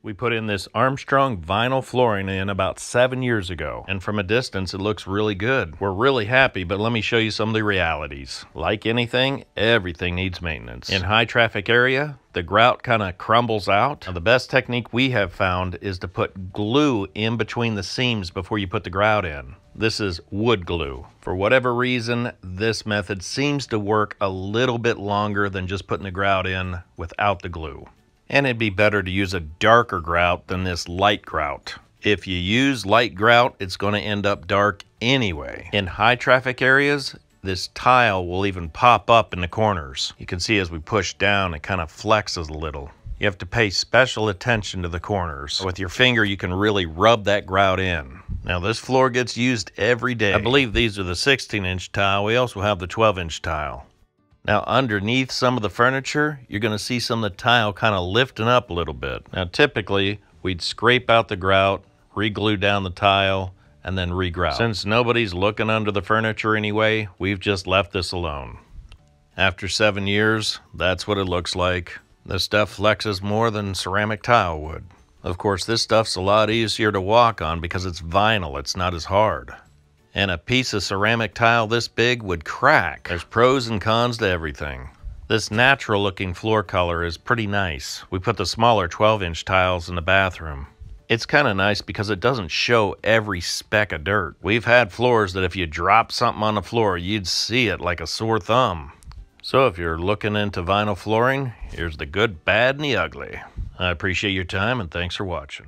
We put in this Armstrong vinyl flooring in about 7 years ago, and from a distance it looks really good. We're really happy, but let me show you some of the realities. Like anything, everything needs maintenance. In high traffic area, the grout kind of crumbles out. Now, the best technique we have found is to put glue in between the seams before you put the grout in. This is wood glue. For whatever reason, this method seems to work a little bit longer than just putting the grout in without the glue. And it'd be better to use a darker grout than this light grout. If you use light grout, it's going to end up dark anyway. In high traffic areas, this tile will even pop up in the corners. You can see as we push down, it kind of flexes a little. You have to pay special attention to the corners. With your finger, you can really rub that grout in. Now, this floor gets used every day. I believe these are the 16-inch tile. We also have the 12-inch tile. Now, underneath some of the furniture, you're going to see some of the tile kind of lifting up a little bit. Now, typically, we'd scrape out the grout, re-glue down the tile, and then re-grout. Since nobody's looking under the furniture anyway, we've just left this alone. After 7 years, that's what it looks like. This stuff flexes more than ceramic tile would. Of course, this stuff's a lot easier to walk on because it's vinyl, it's not as hard. And a piece of ceramic tile this big would crack. There's pros and cons to everything. This natural looking floor color is pretty nice. We put the smaller 12-inch tiles in the bathroom. It's kind of nice because it doesn't show every speck of dirt. We've had floors that if you drop something on the floor, you'd see it like a sore thumb. So if you're looking into vinyl flooring, here's the good, bad, and the ugly. I appreciate your time and thanks for watching.